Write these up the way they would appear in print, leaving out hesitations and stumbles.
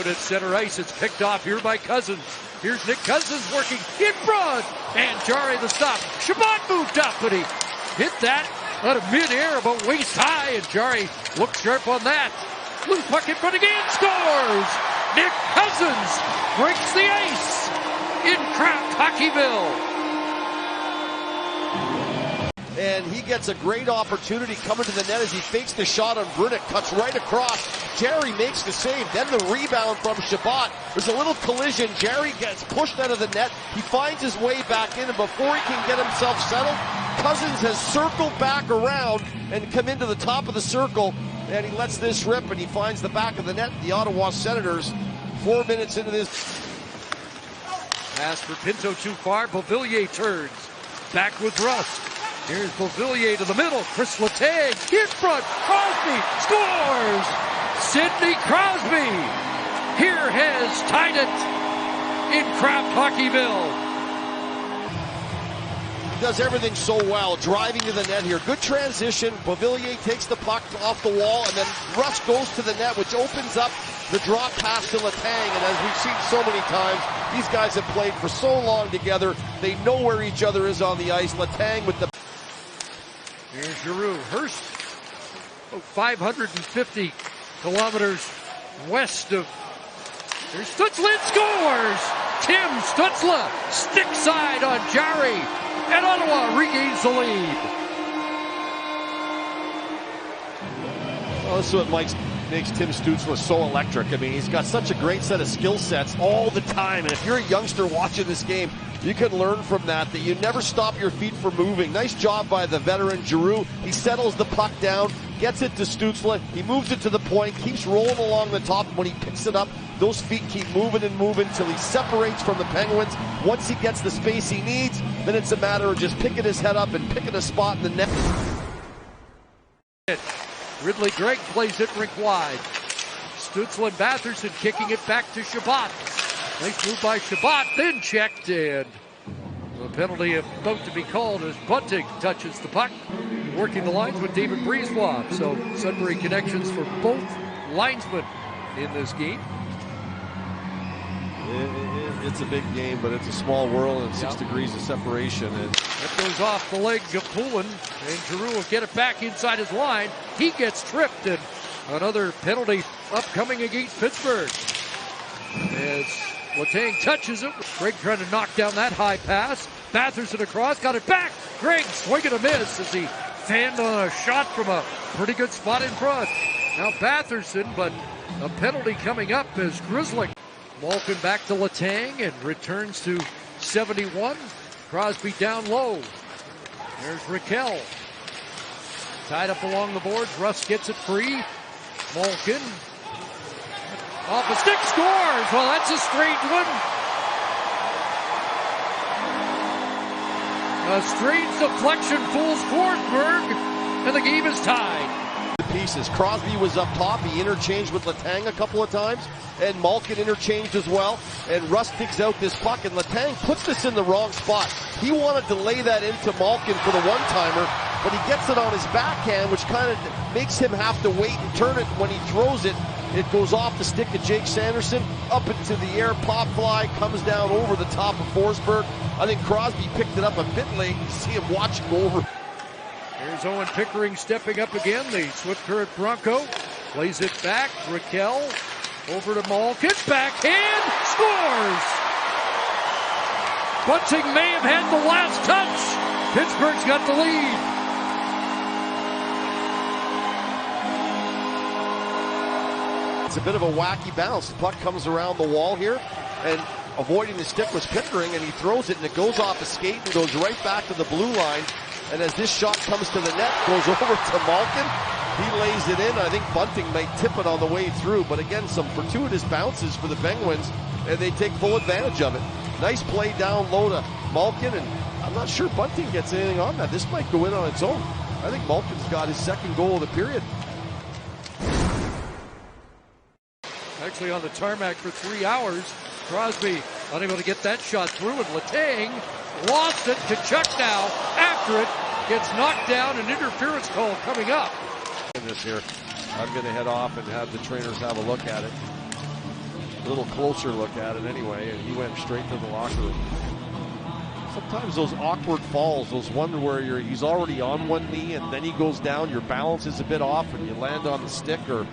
Out at center ice, it's picked off here by Cousins. Here's Nick Cousins working in front. And Jarry the stop. Shabbat moved up, but he hit that out of midair about waist high. And Jarry looked sharp on that. Loose puck in front again, scores! Nick Cousins breaks the ice in Kraft Hockeyville. And he gets a great opportunity coming to the net as he fakes the shot on Brunick, cuts right across. Jarry makes the save, then the rebound from Shabbat. There's a little collision. Jarry gets pushed out of the net. He finds his way back in, and before he can get himself settled, Cousins has circled back around and come into the top of the circle, and he lets this rip, and he finds the back of the net. The Ottawa Senators, 4 minutes into this. Pass for Pinto too far. Beauvillier turns. Back with Rust. Here's Beauvillier to the middle. Chris Letang in front. Crosby scores! Sidney Crosby here has tied it in Kraft Hockeyville. He does everything so well, driving to the net here. Good transition. Beauvillier takes the puck off the wall, and then Rust goes to the net, which opens up the drop pass to Letang. And as we've seen so many times, these guys have played for so long together. They know where each other is on the ice. Letang with the... Here's Giroux. Hurst, 550 kilometers west of... Here's Stutzla, scores! Tim Stutzla, stick side on Jarry, and Ottawa regains the lead. Well, this is what makes Tim Stutzla so electric. I mean, he's got such a great set of skill sets all the time. And if you're a youngster watching this game, you can learn from that you never stop your feet from moving. Nice job by the veteran Giroux. He settles the puck down, gets it to Stutzla. He moves it to the point, keeps rolling along the top. When he picks it up, those feet keep moving and moving till he separates from the Penguins. Once he gets the space he needs, then it's a matter of just picking his head up and picking a spot in the net. Ridley Gregg plays it rink wide. Stutzla and Batherson kicking it back to Shabbat. Nice move by Shabbat, then checked, and the penalty about to be called as Bunting touches the puck. Working the lines with David Brisebois. So Sudbury connections for both linesmen in this game. It's a big game, but it's a small world and 6 degrees of separation. And that goes off the leg of Poulin, and Giroux will get it back inside his line. He gets tripped, and another penalty upcoming against Pittsburgh. As Letang touches it. Gregg trying to knock down that high pass. Batherson across, got it back. Gregg swinging a miss as he fanned on a shot from a pretty good spot in front. Now Batherson, but a penalty coming up as Grizzly. Malkin back to Letang and returns to 71. Crosby down low. There's Raquel. Tied up along the boards. Russ gets it free. Malkin. Off a stick, scores! Well, that's a strange one. A strange deflection fools Forsberg, and the game is tied. Pieces. Crosby was up top. He interchanged with Letang a couple of times, and Malkin interchanged as well. And Russ digs out this puck, and Letang puts this in the wrong spot. He wanted to lay that into Malkin for the one-timer, but he gets it on his backhand, which kind of makes him have to wait and turn it. When he throws it, it goes off the stick of Jake Sanderson, up into the air, pop fly, comes down over the top of Forsberg. I think Crosby picked it up a bit late. You see him watching go over. Here's Owen Pickering stepping up again, the Swift Current Bronco. Plays it back, Raquel, over to Malkin, backhand, scores! Bunting may have had the last touch. Pittsburgh's got the lead. It's a bit of a wacky bounce. The puck comes around the wall here, and avoiding the stick was Pickering, and he throws it, and it goes off a skate and goes right back to the blue line. And as this shot comes to the net, goes over to Malkin. He lays it in. I think Bunting might tip it on the way through. But again, some fortuitous bounces for the Penguins, and they take full advantage of it. Nice play down low to Malkin, and I'm not sure Bunting gets anything on that. This might go in on its own. I think Malkin's got his second goal of the period. Actually on the tarmac for 3 hours. Crosby unable to get that shot through, and Letang lost it to Chuck now. After it, gets knocked down, an interference call coming up. In this here, I'm going to head off and have the trainers have a look at it. little closer look at it anyway, and he went straight to the locker room. Sometimes those awkward falls, those one where he's already on one knee and then he goes down, your balance is a bit off and you land on the stick or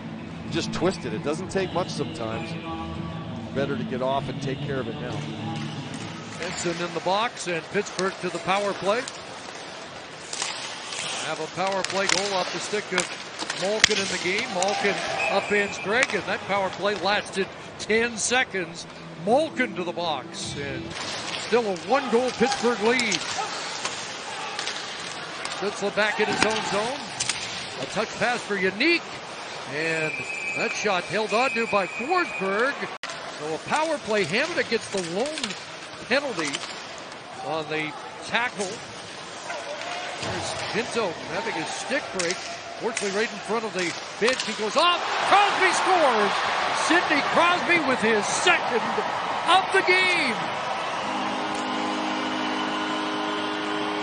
you just twist it. It doesn't take much sometimes. Better to get off and take care of it now. Henson in the box and Pittsburgh to the power play. Have a power play goal off the stick of Malkin in the game. Malkin upends Gregg, and that power play lasted 10 seconds. Malkin to the box, and still a one-goal Pittsburgh lead. Stützle back in his own zone. A touch pass for Unique, and that shot held on to by Forsberg. So a power play. Hamada gets the lone penalty on the tackle. There's Pinto having his stick break. Fortunately, right in front of the bench, he goes off. Crosby scores! Sidney Crosby with his second of the game.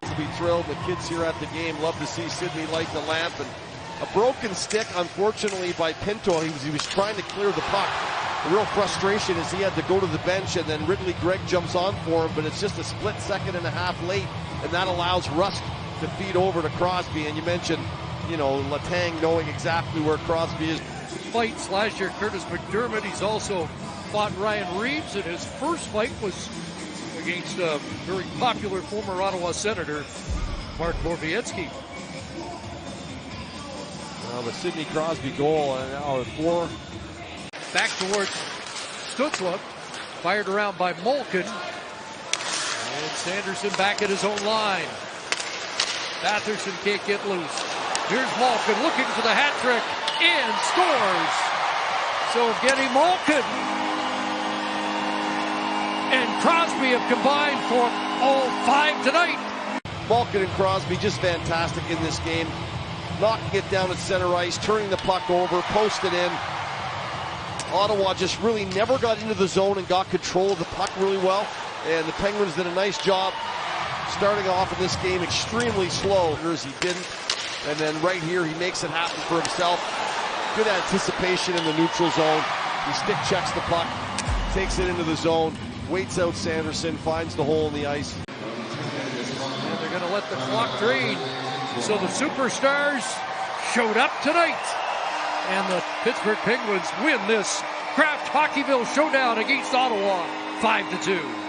To be thrilled, the kids here at the game love to see Sidney light the lamp. And a broken stick, unfortunately, by Pinto. He was trying to clear the puck. The real frustration is he had to go to the bench, and then Ridley Gregg jumps on for him, but it's just a split second and a half late, and that allows Rust to feed over to Crosby. And you mentioned, Letang knowing exactly where Crosby is. Fights last year, Curtis McDermott. He's also fought Ryan Reeves, and his first fight was against a very popular former Ottawa Senator, Mark Borowiecki. Now the Sidney Crosby goal, and now a 4. Back towards Stützle, fired around by Malkin. And Sanderson back at his own line. Batherson can't get loose. Here's Malkin looking for the hat trick and scores. So Evgeny Malkin and Crosby have combined for all 5 tonight. Malkin and Crosby just fantastic in this game. Knocking it down at center ice, turning the puck over, posted in. Ottawa just really never got into the zone and got control of the puck really well. And the Penguins did a nice job starting off in this game extremely slow. He didn't. And then right here, he makes it happen for himself. Good anticipation in the neutral zone. He stick checks the puck, takes it into the zone, waits out Sanderson, finds the hole in the ice. And they're going to let the clock drain. So the Superstars showed up tonight. And the Pittsburgh Penguins win this Kraft Hockeyville showdown against Ottawa 5-2.